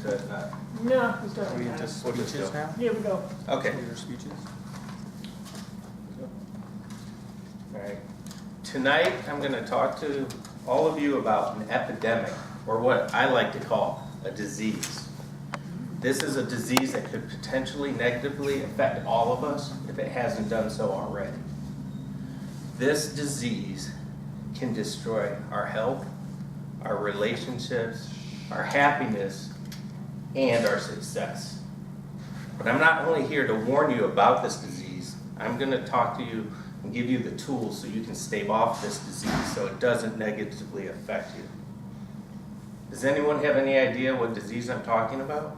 that not? No, it's Are we done. into speeches now? Here we go. Okay. Your speeches? All right. Tonight, I'm going to talk to all of you about an epidemic, or what I like to call a disease. This is a disease that could potentially negatively affect all of us if it hasn't done so already. This disease can destroy our health, our relationships, our happiness, and our success. But I'm not only here to warn you about this disease, I'm going to talk to you and give you the tools so you can stave off this disease so it doesn't negatively affect you. Does anyone have any idea what disease I'm talking about?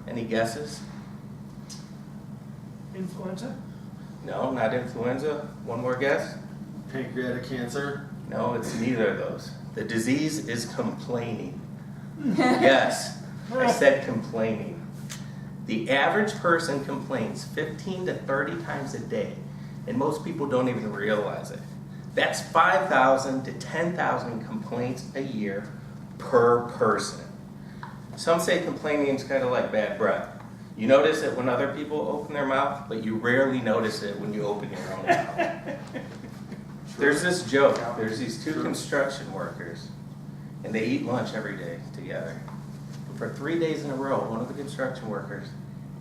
Any guesses? Influenza? No, not influenza. One more guess? Pancreatic cancer. No, it's neither of those. The disease is complaining. Yes, I said complaining. The average person complains 15 to 30 times a day, and most people don't even realize it. That's 5,000 to 10,000 complaints a year per person. Some say complaining is kind of like bad breath. You notice it when other people open their mouth, but you rarely notice it when you open your own mouth. There's this joke. There's these two construction workers, and they eat lunch every day together. And for 3 days in a row, one of the construction workers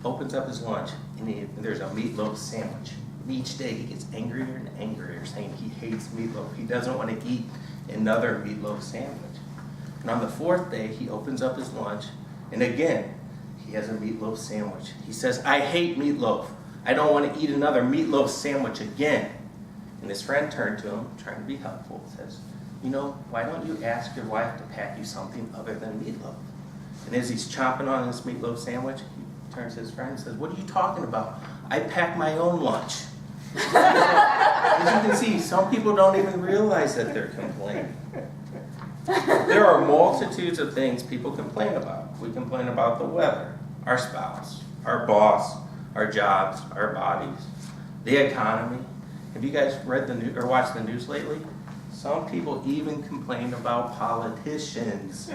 opens up his lunch, and there's a meatloaf sandwich. And each day he gets angrier and angrier, saying he hates meatloaf. He doesn't want to eat another meatloaf sandwich. And on the 4th day, he opens up his lunch, and again, he has a meatloaf sandwich. He says, I hate meatloaf. I don't want to eat another meatloaf sandwich again. And his friend turned to him, trying to be helpful, says, you know, why don't you ask your wife to pack you something other than meatloaf? And as he's chomping on his meatloaf sandwich, he turns to his friend and says, what are you talking about? I pack my own lunch. As you can see, some people don't even realize that they're complaining. There are multitudes of things people complain about. We complain about the weather, our spouse, our boss, our jobs, our bodies, the economy. Have you guys read the news or watched the news lately? Some people even complain about politicians.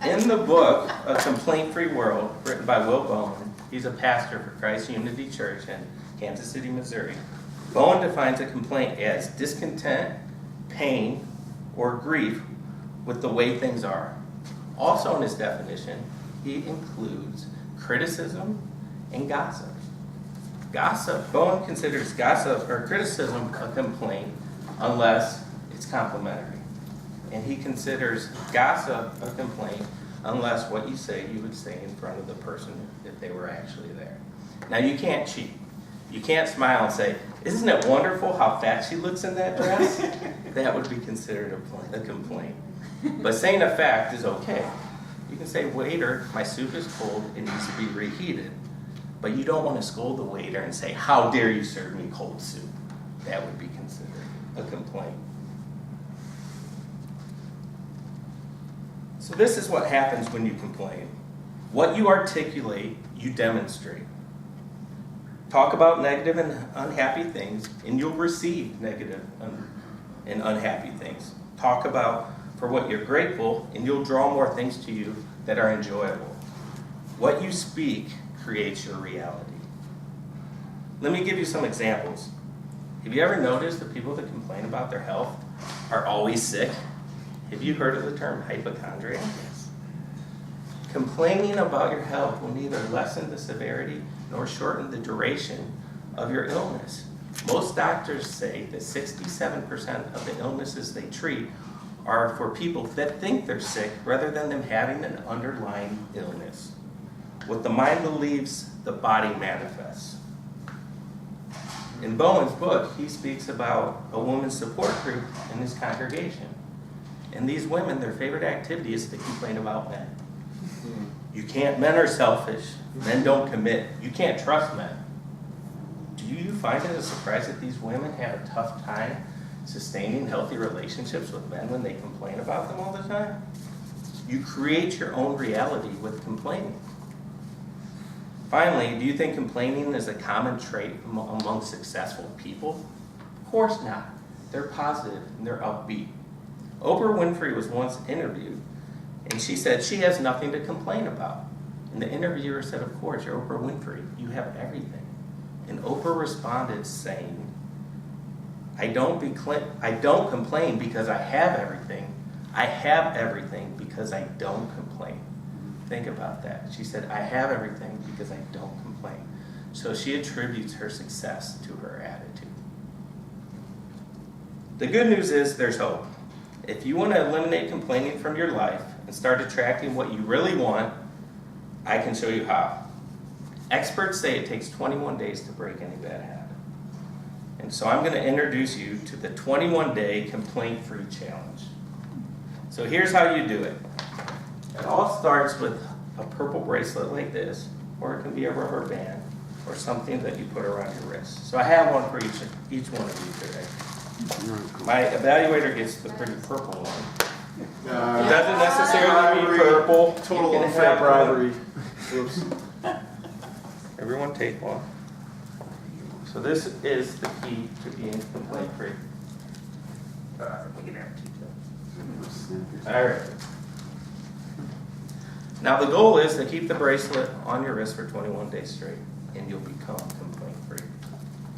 In the book, A Complaint-Free World, written by Will Bowman, he's a pastor for Christ Unity Church in Kansas City, Missouri. Bowen defines a complaint as discontent, pain, or grief with the way things are. Also in his definition, he includes criticism and gossip. Bowen considers gossip or criticism a complaint unless it's complimentary. And he considers gossip a complaint unless what you say you would say in front of the person if they were actually there. Now you can't cheat. You can't smile and say, isn't it wonderful how fat she looks in that dress? That would be considered a complaint. But saying a fact is okay. You can say, waiter, my soup is cold, it needs to be reheated. But you don't want to scold the waiter and say, how dare you serve me cold soup? That would be considered a complaint. So this is what happens when you complain. What you articulate, you demonstrate. Talk about negative and unhappy things, and you'll receive negative and unhappy things. Talk about for what you're grateful, and you'll draw more things to you that are enjoyable. What you speak creates your reality. Let me give you some examples. Have you ever noticed that people that complain about their health are always sick? Have you heard of the term hypochondria? Yes. Complaining about your health will neither lessen the severity nor shorten the duration of your illness. Most doctors say that 67% of the illnesses they treat are for people that think they're sick rather than them having an underlying illness. What the mind believes, the body manifests. In Bowen's book, he speaks about a woman's support group in his congregation. And these women, their favorite activity is to complain about men. Men are selfish. Men don't commit. You can't trust men. Do you find it a surprise that these women have a tough time sustaining healthy relationships with men when they complain about them all the time? You create your own reality with complaining. Finally, do you think complaining is a common trait among successful people? Of course not. They're positive and they're upbeat. Oprah Winfrey was once interviewed, And she said she has nothing to complain about. And the interviewer said, of course, you're Oprah Winfrey. You have everything. And Oprah responded saying, I don't complain because I have everything. I have everything because I don't complain. Think about that. She said, I have everything because I don't complain. So she attributes her success to her attitude. The good news is there's hope. If you want to eliminate complaining from your life and start attracting what you really want, I can show you how. Experts say it takes 21 days to break any bad habit. And so I'm going to introduce you to the 21-day complaint-free challenge. So here's how you do it. It all starts with a purple bracelet like this, or it can be a rubber band, or something that you put around your wrist. So I have one for each one of you today. My evaluator gets the pretty purple one. It doesn't necessarily be purple. Total You can unfair have bribery. Whoops. Everyone take one. So this is the key to being complaint-free. We can have two. All right. Now the goal is to keep the bracelet on your wrist for 21 days straight, and you'll become complaint-free.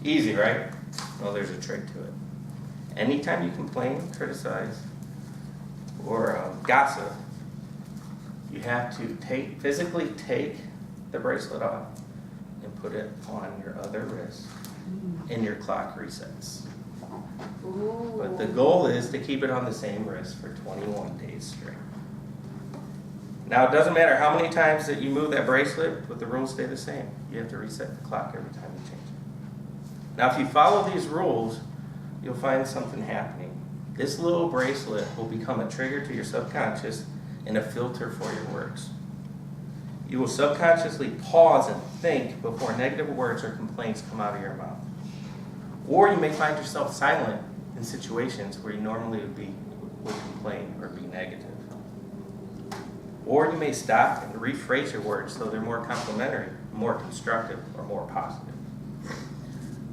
Easy, right? Well, there's a trick to it. Anytime you complain, criticize, or gossip, you have to physically take the bracelet off and put it on your other wrist, and your clock resets. Ooh. But the goal is to keep it on the same wrist for 21 days straight. Now, it doesn't matter how many times that you move that bracelet, but the rules stay the same. You have to reset the clock every time you change it. Now, if you follow these rules, you'll find something happening. This little bracelet will become a trigger to your subconscious and a filter for your words. You will subconsciously pause and think before negative words or complaints come out of your mouth. Or you may find yourself silent in situations where you normally would complain or be negative. Or you may stop and rephrase your words so they're more complimentary, more constructive, or more positive.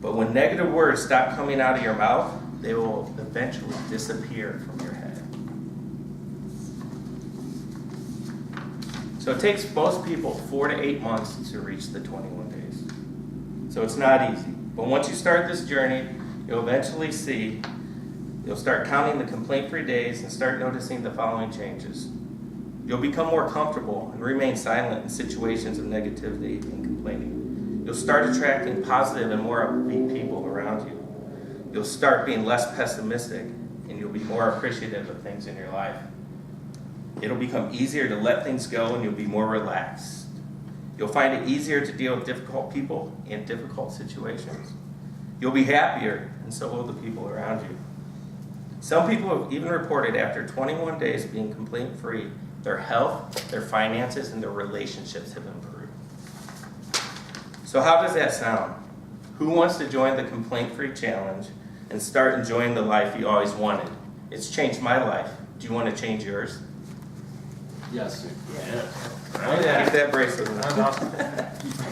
But when negative words stop coming out of your mouth, they will eventually disappear from your head. So it takes most people 4 to 8 months to reach the 21 days. So it's not easy. But once you start this journey, you'll eventually you'll start counting the complaint-free days and start noticing the following changes. You'll become more comfortable and remain silent in situations of negativity and complaining. You'll start attracting positive and more upbeat people around you. You'll start being less pessimistic, and you'll be more appreciative of things in your life. It'll become easier to let things go, and you'll be more relaxed. You'll find it easier to deal with difficult people in difficult situations. You'll be happier, and so will the people around you. Some people have even reported after 21 days of being complaint-free, their health, their finances, and their relationships have improved. So how does that sound? Who wants to join the complaint-free challenge and start enjoying the life you always wanted? It's changed my life. Do you want to change yours? Yes. Keep that bracelet on.